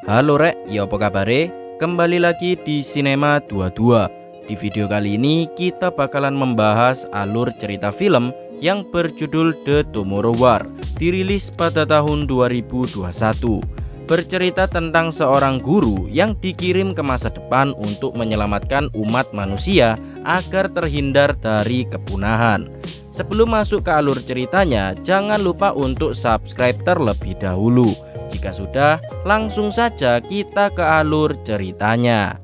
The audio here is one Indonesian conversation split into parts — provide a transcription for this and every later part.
Halo rek, ya apa kabare? Kembali lagi di Cinema 22. Di video kali ini kita bakalan membahas alur cerita film yang berjudul The Tomorrow War, dirilis pada tahun 2021. Bercerita tentang seorang guru yang dikirim ke masa depan untuk menyelamatkan umat manusia agar terhindar dari kepunahan. Sebelum masuk ke alur ceritanya, jangan lupa untuk subscribe terlebih dahulu. Jika sudah, langsung saja kita ke alur ceritanya.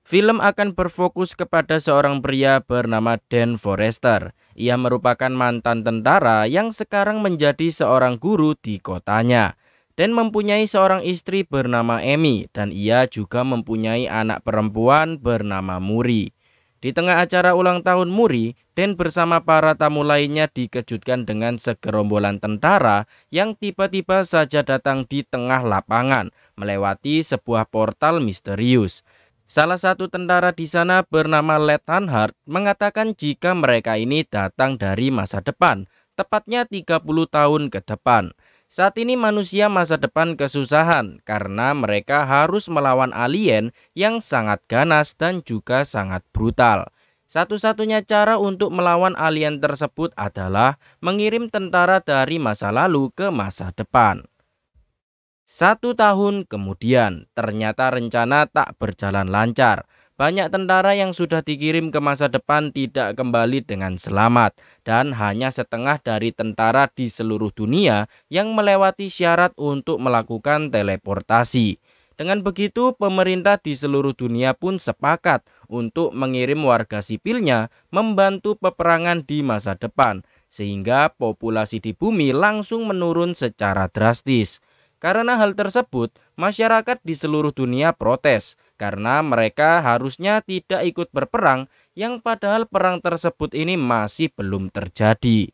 Film akan berfokus kepada seorang pria bernama Dan Forrester. Ia merupakan mantan tentara yang sekarang menjadi seorang guru di kotanya. Dan mempunyai seorang istri bernama Amy, dan ia juga mempunyai anak perempuan bernama Muri. Di tengah acara ulang tahun Muri, Dan bersama para tamu lainnya dikejutkan dengan segerombolan tentara yang tiba-tiba saja datang di tengah lapangan, melewati sebuah portal misterius. Salah satu tentara di sana bernama Letnan Hart mengatakan jika mereka ini datang dari masa depan, tepatnya 30 tahun ke depan. Saat ini manusia masa depan kesusahan karena mereka harus melawan alien yang sangat ganas dan juga sangat brutal. Satu-satunya cara untuk melawan alien tersebut adalah mengirim tentara dari masa lalu ke masa depan. 1 tahun kemudian, ternyata rencana tak berjalan lancar. Banyak tentara yang sudah dikirim ke masa depan tidak kembali dengan selamat, dan hanya setengah dari tentara di seluruh dunia yang melewati syarat untuk melakukan teleportasi. Dengan begitu, pemerintah di seluruh dunia pun sepakat untuk mengirim warga sipilnya membantu peperangan di masa depan, sehingga populasi di bumi langsung menurun secara drastis. Karena hal tersebut, masyarakat di seluruh dunia protes karena mereka harusnya tidak ikut berperang yang padahal perang tersebut ini masih belum terjadi.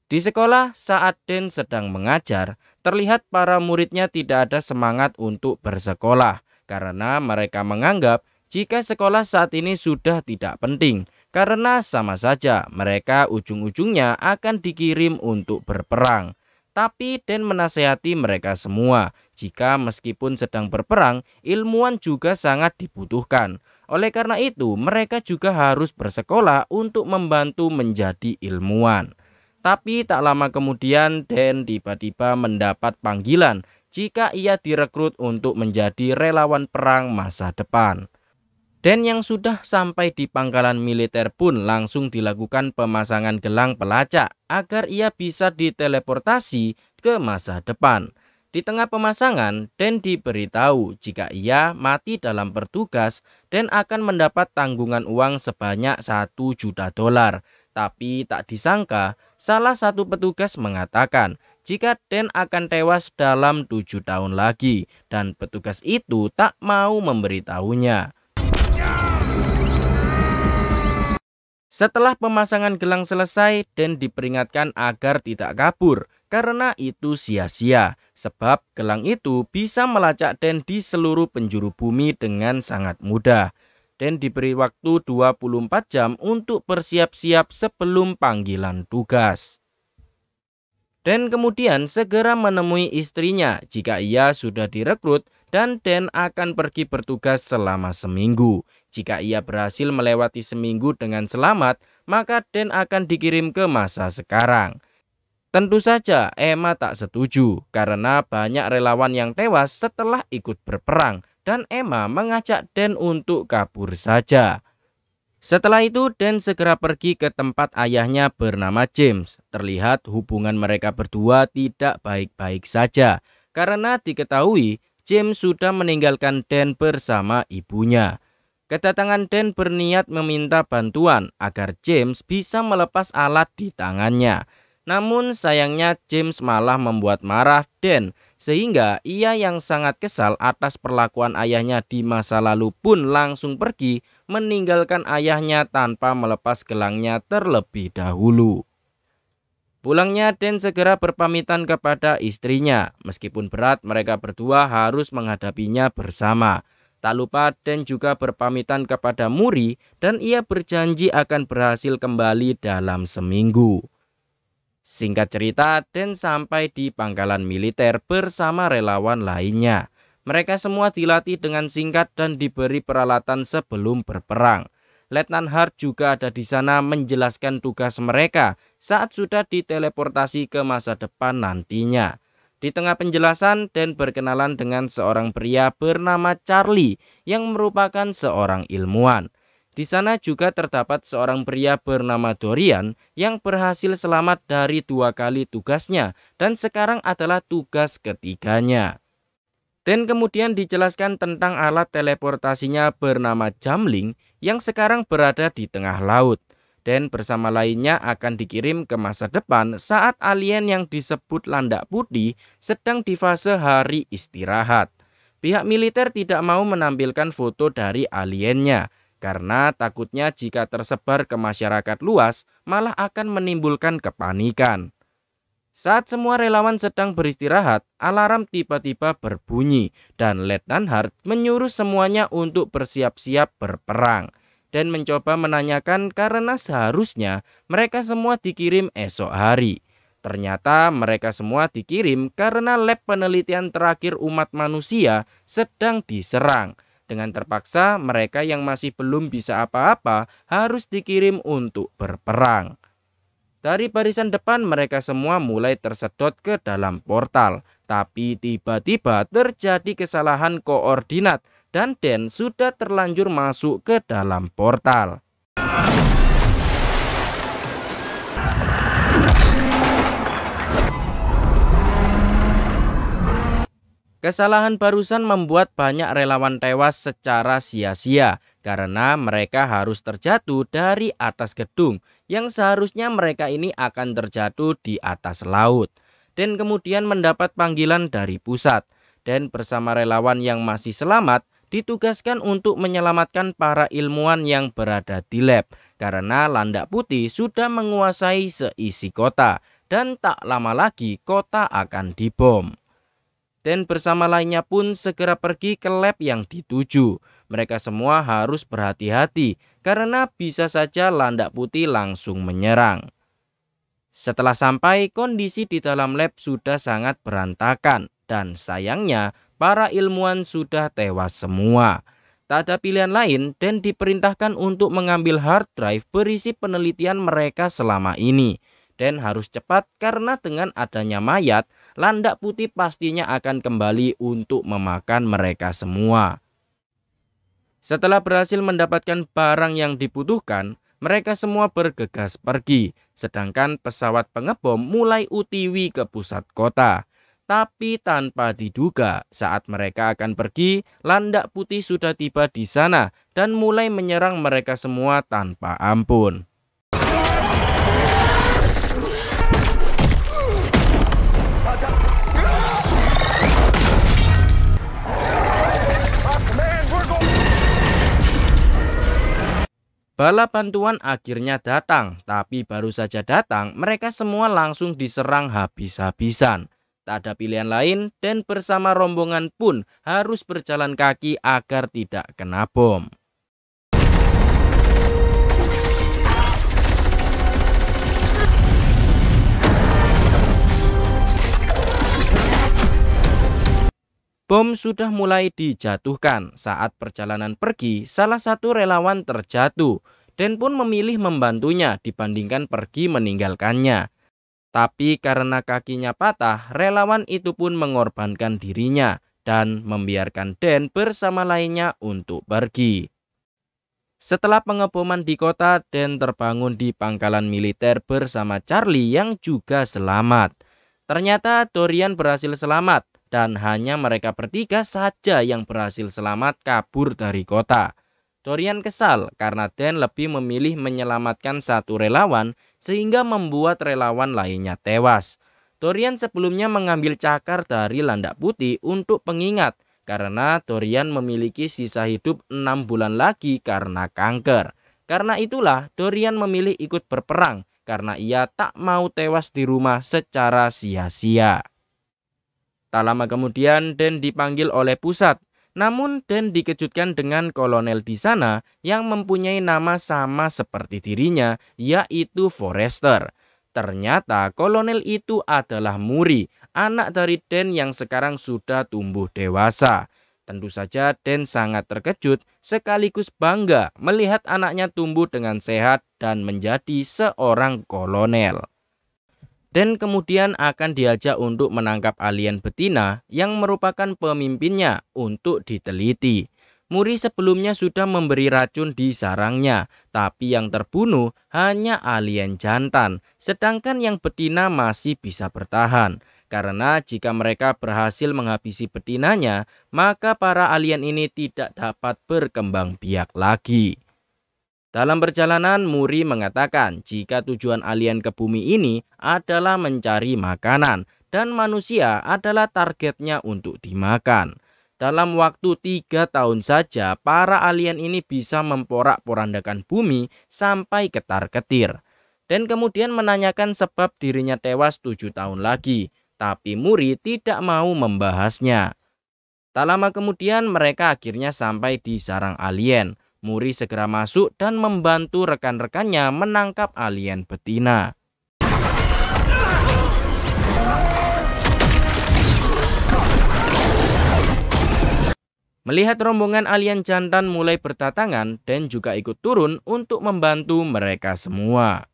Di sekolah saat Dan sedang mengajar, terlihat para muridnya tidak ada semangat untuk bersekolah karena mereka menganggap jika sekolah saat ini sudah tidak penting karena sama saja mereka ujung-ujungnya akan dikirim untuk berperang. Tapi Dan menasehati mereka semua, jika meskipun sedang berperang, ilmuwan juga sangat dibutuhkan. Oleh karena itu, mereka juga harus bersekolah untuk membantu menjadi ilmuwan. Tapi tak lama kemudian, Dan tiba-tiba mendapat panggilan jika ia direkrut untuk menjadi relawan perang masa depan. Dan yang sudah sampai di pangkalan militer pun langsung dilakukan pemasangan gelang pelacak agar ia bisa diteleportasi ke masa depan. Di tengah pemasangan, Dan diberitahu jika ia mati dalam bertugas dan akan mendapat tanggungan uang sebanyak 1 juta dolar. Tapi tak disangka, salah satu petugas mengatakan jika Dan akan tewas dalam 7 tahun lagi, dan petugas itu tak mau memberitahunya. Setelah pemasangan gelang selesai, Dan diperingatkan agar tidak kabur karena itu sia-sia, sebab gelang itu bisa melacak Dan di seluruh penjuru bumi dengan sangat mudah. Dan diberi waktu 24 jam untuk bersiap-siap sebelum panggilan tugas. Dan kemudian segera menemui istrinya jika ia sudah direkrut dan Dan akan pergi bertugas selama seminggu. Jika ia berhasil melewati seminggu dengan selamat, maka Dan akan dikirim ke masa sekarang. Tentu saja Emma tak setuju karena banyak relawan yang tewas setelah ikut berperang dan Emma mengajak Dan untuk kabur saja. Setelah itu Dan segera pergi ke tempat ayahnya bernama James. Terlihat hubungan mereka berdua tidak baik-baik saja karena diketahui James sudah meninggalkan Dan bersama ibunya. Kedatangan Dan berniat meminta bantuan agar James bisa melepas alat di tangannya. Namun sayangnya James malah membuat marah Dan, sehingga ia yang sangat kesal atas perlakuan ayahnya di masa lalu pun langsung pergi meninggalkan ayahnya tanpa melepas gelangnya terlebih dahulu. Pulangnya Dan segera berpamitan kepada istrinya. Meskipun berat, mereka berdua harus menghadapinya bersama. Tak lupa Den juga berpamitan kepada Muri dan ia berjanji akan berhasil kembali dalam seminggu. Singkat cerita, Den sampai di pangkalan militer bersama relawan lainnya. Mereka semua dilatih dengan singkat dan diberi peralatan sebelum berperang. Letnan Hart juga ada di sana menjelaskan tugas mereka saat sudah diteleportasi ke masa depan nantinya. Di tengah penjelasan, Den berkenalan dengan seorang pria bernama Charlie yang merupakan seorang ilmuwan. Di sana juga terdapat seorang pria bernama Dorian yang berhasil selamat dari 2 kali tugasnya dan sekarang adalah tugas ketiganya. Dan kemudian dijelaskan tentang alat teleportasinya bernama Jamling yang sekarang berada di tengah laut. Dan bersama lainnya akan dikirim ke masa depan saat alien yang disebut Landak Putih sedang di fase hari istirahat. Pihak militer tidak mau menampilkan foto dari aliennya karena takutnya jika tersebar ke masyarakat luas malah akan menimbulkan kepanikan. Saat semua relawan sedang beristirahat, alarm tiba-tiba berbunyi dan Letnan Hart menyuruh semuanya untuk bersiap-siap berperang dan mencoba menanyakan karena seharusnya mereka semua dikirim esok hari. Ternyata mereka semua dikirim karena lab penelitian terakhir umat manusia sedang diserang. Dengan terpaksa mereka yang masih belum bisa apa-apa harus dikirim untuk berperang. Dari barisan depan mereka semua mulai tersedot ke dalam portal. Tapi tiba-tiba terjadi kesalahan koordinat dan Den sudah terlanjur masuk ke dalam portal. Kesalahan barusan membuat banyak relawan tewas secara sia-sia karena mereka harus terjatuh dari atas gedung yang seharusnya mereka ini akan terjatuh di atas laut. Dan kemudian mendapat panggilan dari pusat dan bersama relawan yang masih selamat ditugaskan untuk menyelamatkan para ilmuwan yang berada di lab karena Landak Putih sudah menguasai seisi kota dan tak lama lagi kota akan dibom. Dan bersama lainnya pun segera pergi ke lab yang dituju. Mereka semua harus berhati-hati karena bisa saja Landak Putih langsung menyerang. Setelah sampai, kondisi di dalam lab sudah sangat berantakan dan sayangnya para ilmuwan sudah tewas semua. Tak ada pilihan lain dan diperintahkan untuk mengambil hard drive berisi penelitian mereka selama ini. Dan harus cepat karena dengan adanya mayat, Landak Putih pastinya akan kembali untuk memakan mereka semua. Setelah berhasil mendapatkan barang yang dibutuhkan, mereka semua bergegas pergi, sedangkan pesawat pengebom mulai UTW ke pusat kota. Tapi tanpa diduga, saat mereka akan pergi, Landak Putih sudah tiba di sana dan mulai menyerang mereka semua tanpa ampun. Bala bantuan akhirnya datang, tapi baru saja datang, mereka semua langsung diserang habis-habisan. Tak ada pilihan lain dan bersama rombongan pun harus berjalan kaki agar tidak kena bom. Bom sudah mulai dijatuhkan. Saat perjalanan pergi, salah satu relawan terjatuh dan pun memilih membantunya dibandingkan pergi meninggalkannya. Tapi karena kakinya patah, relawan itu pun mengorbankan dirinya dan membiarkan Den bersama lainnya untuk pergi. Setelah pengeboman di kota, Den terbangun di pangkalan militer bersama Charlie yang juga selamat. Ternyata Dorian berhasil selamat. Dan hanya mereka bertiga saja yang berhasil selamat kabur dari kota. Dorian kesal karena Den lebih memilih menyelamatkan satu relawan sehingga membuat relawan lainnya tewas. Dorian sebelumnya mengambil cakar dari Landak Putih untuk pengingat karena Dorian memiliki sisa hidup 6 bulan lagi karena kanker. Karena itulah Dorian memilih ikut berperang karena ia tak mau tewas di rumah secara sia-sia. Tak lama kemudian Den dipanggil oleh pusat. Namun Den dikejutkan dengan kolonel di sana yang mempunyai nama sama seperti dirinya, yaitu Forrester. Ternyata kolonel itu adalah Muri, anak dari Den yang sekarang sudah tumbuh dewasa. Tentu saja Den sangat terkejut sekaligus bangga melihat anaknya tumbuh dengan sehat dan menjadi seorang kolonel. Dan kemudian akan diajak untuk menangkap alien betina yang merupakan pemimpinnya untuk diteliti. Muri sebelumnya sudah memberi racun di sarangnya, tapi yang terbunuh hanya alien jantan, sedangkan yang betina masih bisa bertahan. Karena jika mereka berhasil menghabisi betinanya, maka para alien ini tidak dapat berkembang biak lagi. Dalam perjalanan, Muri mengatakan jika tujuan alien ke bumi ini adalah mencari makanan dan manusia adalah targetnya untuk dimakan. Dalam waktu 3 tahun saja, para alien ini bisa memporak-porandakan bumi sampai ketar-ketir. Dan kemudian menanyakan sebab dirinya tewas 7 tahun lagi, tapi Muri tidak mau membahasnya. Tak lama kemudian mereka akhirnya sampai di sarang alien. Muri segera masuk dan membantu rekan-rekannya menangkap alien betina. Melihat rombongan alien jantan mulai berdatangan, Dan juga ikut turun untuk membantu mereka semua.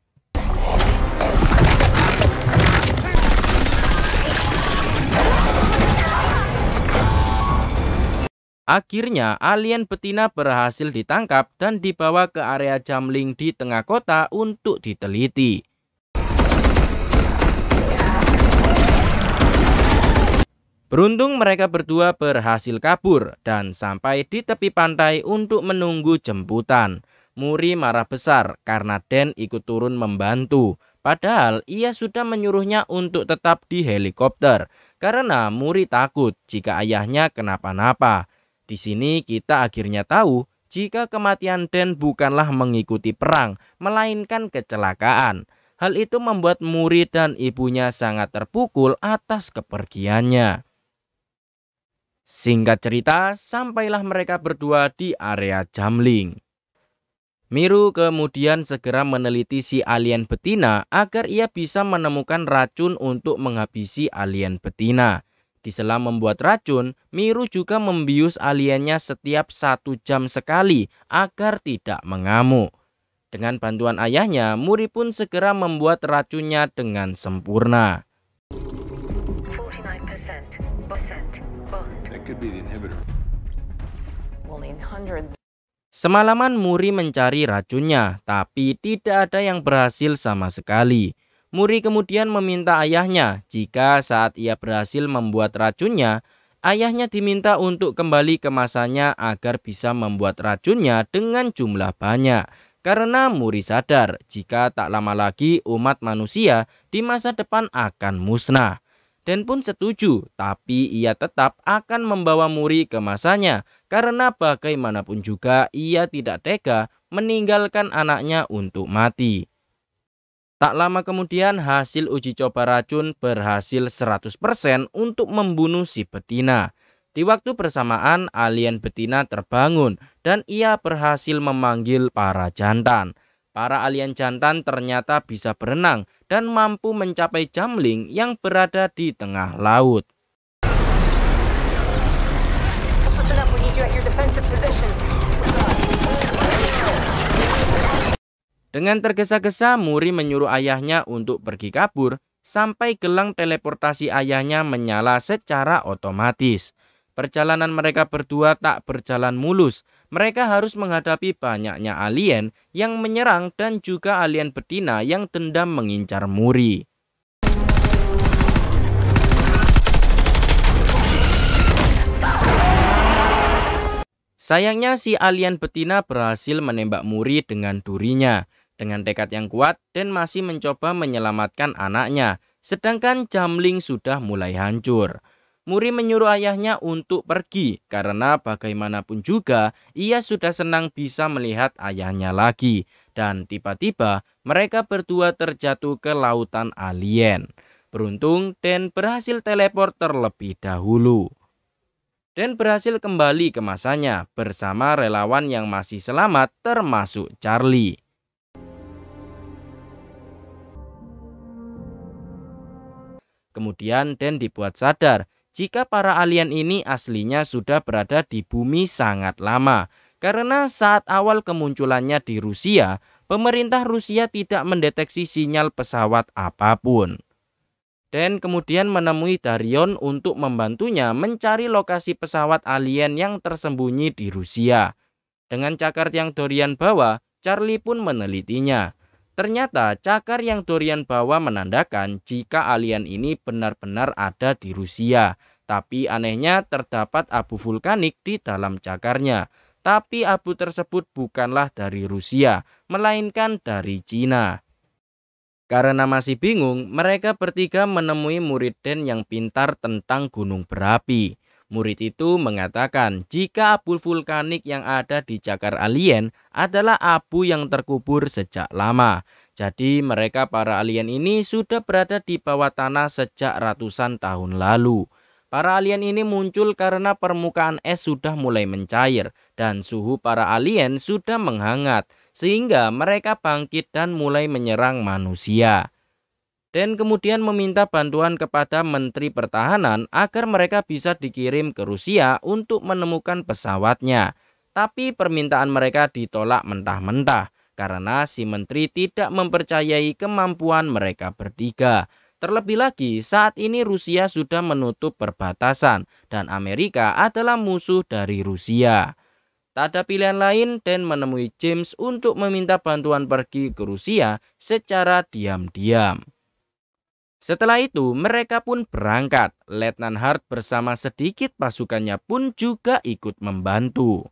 Akhirnya alien betina berhasil ditangkap dan dibawa ke area Jamling di tengah kota untuk diteliti. Beruntung mereka berdua berhasil kabur dan sampai di tepi pantai untuk menunggu jemputan. Muri marah besar karena Den ikut turun membantu. Padahal ia sudah menyuruhnya untuk tetap di helikopter karena Muri takut jika ayahnya kenapa-napa. Di sini kita akhirnya tahu jika kematian Den bukanlah mengikuti perang, melainkan kecelakaan. Hal itu membuat Muri dan ibunya sangat terpukul atas kepergiannya. Singkat cerita, sampailah mereka berdua di area Jamling. Miru kemudian segera meneliti si alien betina agar ia bisa menemukan racun untuk menghabisi alien betina. Di sela membuat racun, Miru juga membius aliennya setiap 1 jam sekali agar tidak mengamuk. Dengan bantuan ayahnya, Muri pun segera membuat racunnya dengan sempurna. Semalaman Muri mencari racunnya, tapi tidak ada yang berhasil sama sekali. Muri kemudian meminta ayahnya jika saat ia berhasil membuat racunnya, ayahnya diminta untuk kembali ke masanya agar bisa membuat racunnya dengan jumlah banyak. Karena Muri sadar jika tak lama lagi umat manusia di masa depan akan musnah. Den pun setuju, tapi ia tetap akan membawa Muri ke masanya karena bagaimanapun juga ia tidak tega meninggalkan anaknya untuk mati. Tak lama kemudian hasil uji coba racun berhasil 100% untuk membunuh si betina. Di waktu bersamaan alien betina terbangun dan ia berhasil memanggil para jantan. Para alien jantan ternyata bisa berenang dan mampu mencapai Jamling yang berada di tengah laut. Dengan tergesa-gesa, Muri menyuruh ayahnya untuk pergi kabur sampai gelang teleportasi ayahnya menyala secara otomatis. Perjalanan mereka berdua tak berjalan mulus. Mereka harus menghadapi banyaknya alien yang menyerang dan juga alien betina yang dendam mengincar Muri. Sayangnya si alien betina berhasil menembak Muri dengan durinya. Dengan tekad yang kuat, Den masih mencoba menyelamatkan anaknya, sedangkan Jamling sudah mulai hancur. Muri menyuruh ayahnya untuk pergi karena bagaimanapun juga ia sudah senang bisa melihat ayahnya lagi. Dan tiba-tiba mereka berdua terjatuh ke lautan alien. Beruntung Den berhasil teleport terlebih dahulu. dan berhasil kembali ke masanya bersama relawan yang masih selamat termasuk Charlie. Kemudian Dan dibuat sadar jika para alien ini aslinya sudah berada di bumi sangat lama. Karena saat awal kemunculannya di Rusia, pemerintah Rusia tidak mendeteksi sinyal pesawat apapun. Dan kemudian menemui Darion untuk membantunya mencari lokasi pesawat alien yang tersembunyi di Rusia. Dengan cakar yang Dorian bawa, Charlie pun menelitinya. Ternyata cakar yang Dorian bawa menandakan jika alien ini benar-benar ada di Rusia. Tapi anehnya terdapat abu vulkanik di dalam cakarnya. Tapi abu tersebut bukanlah dari Rusia, melainkan dari Cina. Karena masih bingung, mereka bertiga menemui murid Dan yang pintar tentang gunung berapi. Murid itu mengatakan jika abu vulkanik yang ada di cakar alien adalah abu yang terkubur sejak lama. Jadi mereka para alien ini sudah berada di bawah tanah sejak ratusan tahun lalu. Para alien ini muncul karena permukaan es sudah mulai mencair dan suhu para alien sudah menghangat, sehingga mereka bangkit dan mulai menyerang manusia. Dan kemudian meminta bantuan kepada Menteri Pertahanan agar mereka bisa dikirim ke Rusia untuk menemukan pesawatnya. Tapi permintaan mereka ditolak mentah-mentah karena si menteri tidak mempercayai kemampuan mereka bertiga. Terlebih lagi saat ini Rusia sudah menutup perbatasan dan Amerika adalah musuh dari Rusia. Tak ada pilihan lain Dan menemui James untuk meminta bantuan pergi ke Rusia secara diam-diam. Setelah itu mereka pun berangkat. Letnan Hart bersama sedikit pasukannya pun juga ikut membantu.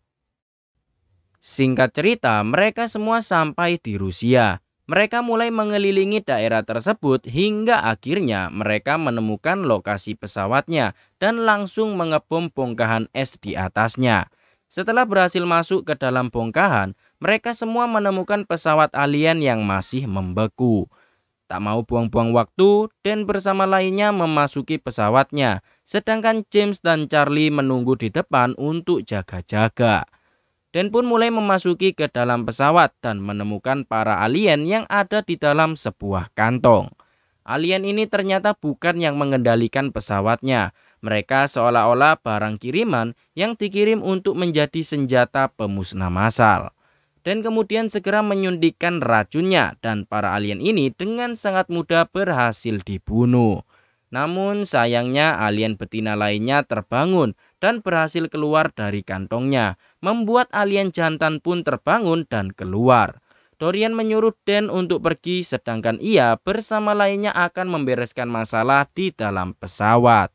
Singkat cerita, mereka semua sampai di Rusia. Mereka mulai mengelilingi daerah tersebut hingga akhirnya mereka menemukan lokasi pesawatnya dan langsung mengebom bongkahan es di atasnya. Setelah berhasil masuk ke dalam bongkahan, mereka semua menemukan pesawat alien yang masih membeku. Tak mau buang-buang waktu, Dan bersama lainnya memasuki pesawatnya, sedangkan James dan Charlie menunggu di depan untuk jaga-jaga. Dan pun mulai memasuki ke dalam pesawat dan menemukan para alien yang ada di dalam sebuah kantong. Alien ini ternyata bukan yang mengendalikan pesawatnya. Mereka seolah-olah barang kiriman yang dikirim untuk menjadi senjata pemusnah massal. Dan kemudian segera menyuntikkan racunnya dan para alien ini dengan sangat mudah berhasil dibunuh. Namun sayangnya alien betina lainnya terbangun dan berhasil keluar dari kantongnya, membuat alien jantan pun terbangun dan keluar. Dorian menyuruh Dan untuk pergi sedangkan ia bersama lainnya akan membereskan masalah di dalam pesawat.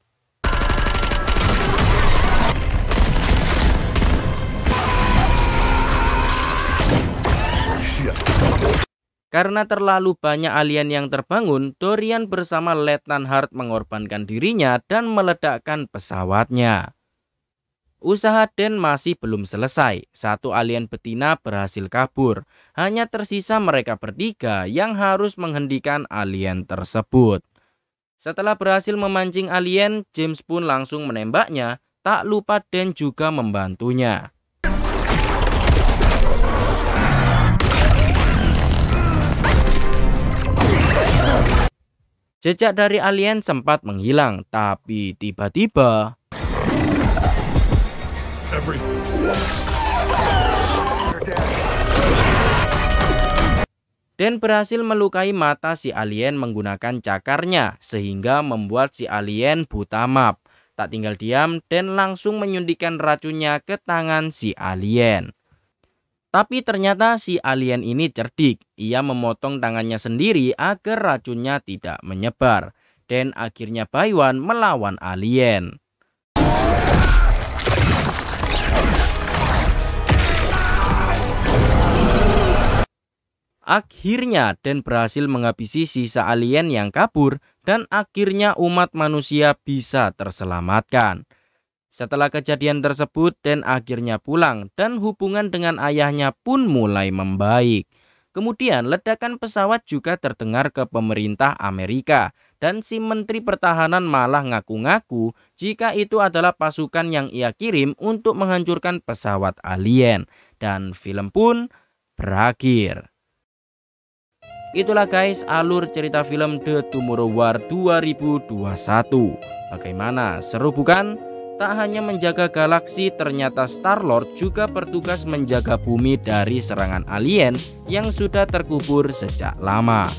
Karena terlalu banyak alien yang terbangun, Dorian bersama Letnan Hart mengorbankan dirinya dan meledakkan pesawatnya. Usaha Dan masih belum selesai. Satu alien betina berhasil kabur. Hanya tersisa mereka bertiga yang harus menghentikan alien tersebut. Setelah berhasil memancing alien, James pun langsung menembaknya. Tak lupa Dan juga membantunya. Jejak dari alien sempat menghilang, tapi tiba-tiba Dan berhasil melukai mata si alien menggunakan cakarnya, sehingga membuat si alien buta map. Tak tinggal diam, Dan langsung menyuntikkan racunnya ke tangan si alien. Tapi ternyata si alien ini cerdik. Ia memotong tangannya sendiri agar racunnya tidak menyebar. Dan akhirnya Baiwan melawan alien. Akhirnya Dan berhasil menghabisi sisa alien yang kabur dan akhirnya umat manusia bisa terselamatkan. Setelah kejadian tersebut, Dan akhirnya pulang dan hubungan dengan ayahnya pun mulai membaik. Kemudian ledakan pesawat juga terdengar ke pemerintah Amerika dan si Menteri Pertahanan malah ngaku-ngaku jika itu adalah pasukan yang ia kirim untuk menghancurkan pesawat alien. Dan film pun berakhir. Itulah guys alur cerita film The Tomorrow War 2021. Bagaimana, seru bukan? Tak hanya menjaga galaksi, ternyata Star-Lord juga bertugas menjaga bumi dari serangan alien yang sudah terkubur sejak lama.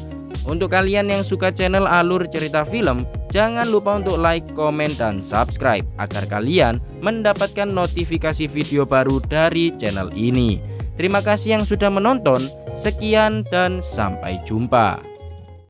Untuk kalian yang suka channel alur cerita film, jangan lupa untuk like, komen, dan subscribe agar kalian mendapatkan notifikasi video baru dari channel ini. Terima kasih yang sudah menonton, sekian dan sampai jumpa.